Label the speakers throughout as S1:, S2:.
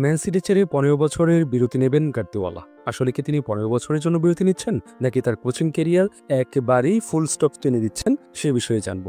S1: Man city ছেড়ে ১৫ বছরের বিরতি নেবেন গার্দিওলা। আসলে কি তিনি ১৫ বছরের জন্য বিরতি নিচ্ছেন, নাকি তার কোচিং ক্যারিয়ার একেবারেই ফুল স্টপ টেনে দিচ্ছেন, সে বিষয়ে জানব।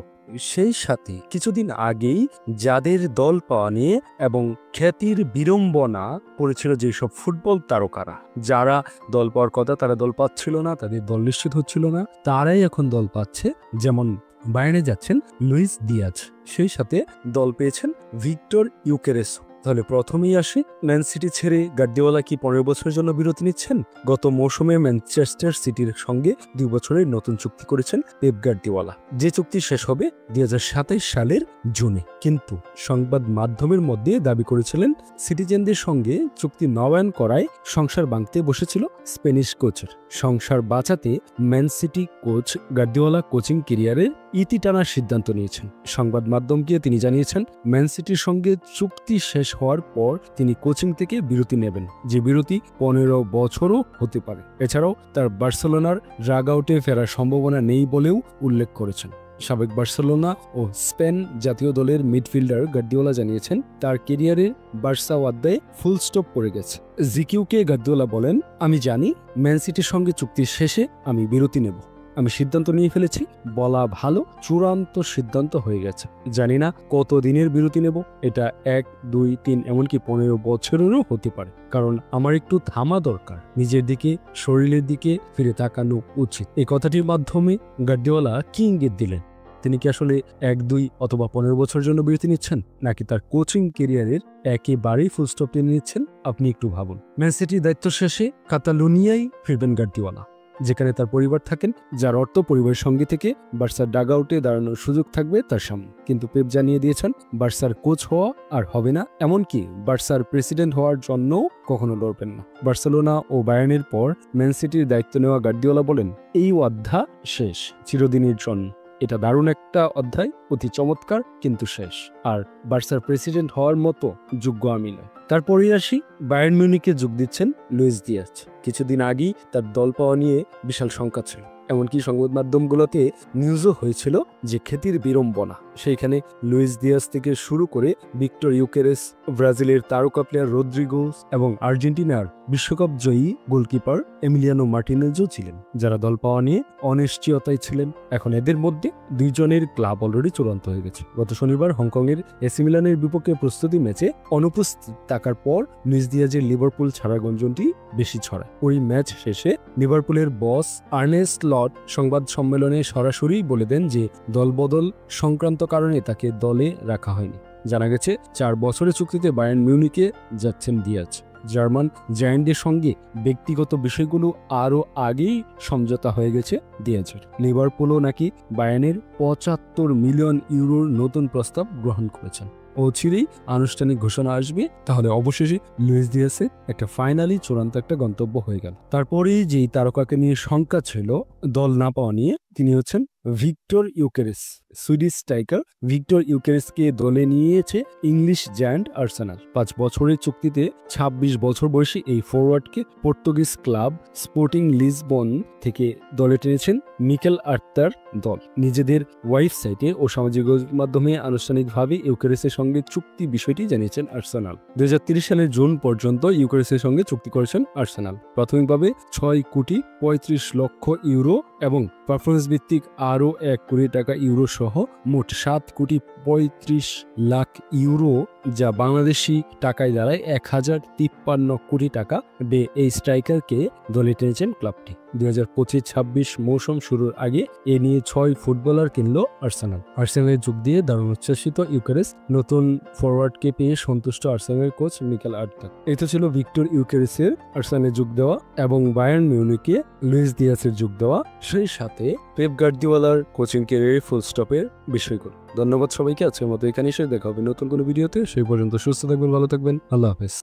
S1: সেই সাথে কিছুদিন আগেই যাদের দল পাওয়া নিয়ে এবং খ্যাতির বিড়ম্বনা পড়েছিল যেসব ফুটবল তারকারা, যারা দল পাওয়ার কথা তারা দল পাচ্ছিল না, তাদের দল নিশ্চিত হচ্ছিল না, তারাই এখন দল পাচ্ছে। যেমন বায়ার্নে যাচ্ছেন লুইস দিয়াজ, সেই সাথে দল পেয়েছেন ভিক্টর ইউকেরেস। তাহলে প্রথমেই আসি, ম্যান সিটি ছেড়ে গার্দিওলা কি ১৫ বছরের জন্য বিরতি নিচ্ছেন? গত মৌসুমে ম্যানচেস্টার সিটির সঙ্গে ২ বছরের নতুন চুক্তি করেছেন পেপ গার্দিওলা, যে চুক্তি শেষ হবে ২০২৭ সালের জুনে। কিন্তু সংবাদ মাধ্যমের মধ্যে দাবি করেছিলেন সিটিজেনদের সঙ্গে চুক্তি নবায়ন করায় সংসার ভাঙতে বসেছিল স্প্যানিশ কোচের। সংসার বাঁচাতে man city coach Guardiola coaching ক্যারিয়ারের ইতি টানার সিদ্ধান্ত নিয়েছেন। সংবাদ মাধ্যমকে তিনি জানিয়েছেন, ম্যান সিটির সঙ্গে চুক্তি শেষ হওয়ার পর তিনি কোচিং থেকে বিরতি নেবেন, যে বিরতি ১৫ বছরও হতে পারে। এছাড়াও তার বার্সেলোনার রাগআউটে ফেরার সম্ভাবনা নেই বলেও উল্লেখ করেছেন। সাবেক বার্সেলোনা ও স্পেন জাতীয় দলের মিডফিল্ডার গার্দিওলা জানিয়েছেন, তার ক্যারিয়ারের বার্সা অধ্যায়ে ফুল স্টপ পড়ে গেছে। জিকিউকে গার্দিওলা বলেন, আমি জানি ম্যান সিটির সঙ্গে চুক্তি শেষে আমি বিরতি নেব। আমি সিদ্ধান্ত নিয়ে ফেলেছি, বলা ভালো, চূড়ান্ত সিদ্ধান্ত হয়ে গেছে। জানি না কত দিনের বিরতি নেব, এটা ১, ২, ৩ এমনকি ১৫ বছরেরও হতে পারে, কারণ আমার একটু থামা দরকার, নিজের দিকে, শরীরের দিকে ফিরে তাকানো উচিত। এই কথাটির মাধ্যমে গার্দিওলা কি ইঙ্গিত দিলেন? তিনি কি আসলে ১, ২ অথবা ১৫ বছরের জন্য বিরতি নিচ্ছেন, নাকি তার কোচিং ক্যারিয়ারের একেবারেই ফুল স্টপ টেনে নিচ্ছেন? আপনি একটু ভাবুন। ম্যান সিটির দায়িত্ব শেষে কাতালুনিয়ায় ফিরবেন গার্দিওলা, যেখানে তার পরিবার থাকেন, যার অর্থ পরিবারের সঙ্গে থেকে বার্সার ডাগআউটে দাঁড়ানোর সুযোগ থাকবে তার সামনে। কিন্তু পেপ জানিয়ে দিয়েছেন, বার্সার কোচ হওয়া আর হবে না, এমনকি বার্সার প্রেসিডেন্ট হওয়ার জন্যও কখনো লড়বেন না। বার্সেলোনা ও বায়ার্নের পর ম্যান সিটির দায়িত্ব নেওয়া গার্দিওলা বলেন, এই অধ্যায় শেষ চিরদিনের জন্য। এটা দারুণ একটা অধ্যায়, অতি চমৎকার, কিন্তু শেষ। আর বার্সার প্রেসিডেন্ট হওয়ার মতো যোগ্য আমি নয়। তারপরেই আসি, বায়ার্ন মিউনিখে যোগ দিচ্ছেন লুইস দিয়াজ। কিছুদিন আগেই তার দল পাওয়া নিয়ে বিশাল শঙ্কা ছিল, এমনকি সংবাদ মাধ্যমগুলোতে নিউজও হয়েছিল যে খ্যাতির বিড়ম্বনা। সেইখানে লুইস দিয়াজ থেকে শুরু করে ভিক্টর ইউকেরেস, ব্রাজিলের তারকা প্লেয়ার রদ্রিগোস এবং আর্জেন্টিনার বিশ্বকাপ জয়ী গোলকিপার এমিলিয়ানো মার্টিনেজও ছিলেন, যারা দল পাওয়া নিয়ে অনিশ্চয়তায় ছিলেন। এখন এদের মধ্যে ২ জনের ক্লাব অলরেডি চূড়ান্ত হয়ে গেছে। গত শনিবার হংকংয়ের এসি মিলানের বিপক্ষে প্রস্তুতি ম্যাচে অনুপস্থিত থাকার পর লুইস দিয়াজের লিভারপুল ছাড়ার গুঞ্জনটি বেশি ছড়ায়। ওই ম্যাচ শেষে লিভারপুলের বস আর্নে স্লট সংবাদ সম্মেলনে সরাসরি বলে দেন যে দলবদল সংক্রান্ত কারণে তাকে দলে রাখা হয়নি। জানা গেছে ৪ বছরের চুক্তিতে বায়ার্ন মিউনিখে যাচ্ছেন দিয়াজ। জার্মান জায়ান্টের সঙ্গে ব্যক্তিগত বিষয়গুলো আরও আগেই সমঝোতা হয়ে গেছে দিয়াজের। লিভারপুলও নাকি বায়ার্নের ৭৫ মিলিয়ন ইউরোর নতুন প্রস্তাব গ্রহণ করেছেন। অচিরেই আনুষ্ঠানিক ঘোষণা আসবে। তাহলে অবশেষে লুইস দিয়াসের একটা ফাইনালি চূড়ান্ত একটা গন্তব্য হয়ে গেল। তারপরেই যেই তারকাকে নিয়ে শঙ্কা ছিল দল না পাওয়া নিয়ে, তিনি হচ্ছেন ভিক্টর ইউকেরেস। সুইডিশ স্ট্রাইকার ভিক্টর ইউকেরেসকে দলে নিয়েছে ইংলিশ জায়ান্ট আর্সেনাল। ৫ বছরের চুক্তিতে ২৬ বছর বয়সী এই ফরওয়ার্ডকে পর্তুগিজ ক্লাব স্পোর্টিং লিসবন থেকে দলে টেনেছেন মিকেল আর্তেতার দল। নিজেদের ওয়েবসাইটে ও সামাজিক মাধ্যমে আনুষ্ঠানিকভাবে ইউকেরেসের সঙ্গে চুক্তি বিষয়টি জানিয়েছেন আর্সেনাল। ২০৩০ সালের জুন পর্যন্ত ইউকেরেসের সঙ্গে চুক্তি করেছেন আর্সেনাল। প্রাথমিকভাবে ৬,৩৫,০০,০০০ এবং পারফরমেন্স ভিত্তিক আরও ১,০০,০০,০০০ ইউরো সহ মোট ৭,৩৫,০০,০০০ যা বাংলাদেশি টাকায় দাঁড়ায় ১,০৫৩ কোটি টাকা দিয়ে এই স্ট্রাইকারকে দলে টেনেছেন ক্লাবটি। ২০২৫-২৬ মৌসুম শুরুর আগে এ নিয়ে ৬ ফুটবলার কিনল আর্সেনাল। আর্সেনালে যোগ দিয়ে দারুণ উচ্ছ্বসিত ইউকেরেস। নতুন ফরওয়ার্ডকে পেয়ে সন্তুষ্ট আর্সেনালের কোচ মিকেল আর্তেতা। এটা ছিল ভিক্টর ইউকেরেসের আর্সেনালে যোগ দেওয়া এবং বায়ার্ন মিউনিখে লুইস দিয়াসের যোগ দেওয়া, সেই সাথে পেপ গার্দিওলার কোচিং ক্যারিয়ারে ফুল স্টপের বিষয়গুলো। ধন্যবাদ সবাইকে। আজকের মতো এখানেই শেষ। দেখা হবে নতুন কোনো ভিডিওতে। সেই পর্যন্ত সুস্থ থাকবেন, ভালো থাকবেন। আল্লাহ হাফেজ।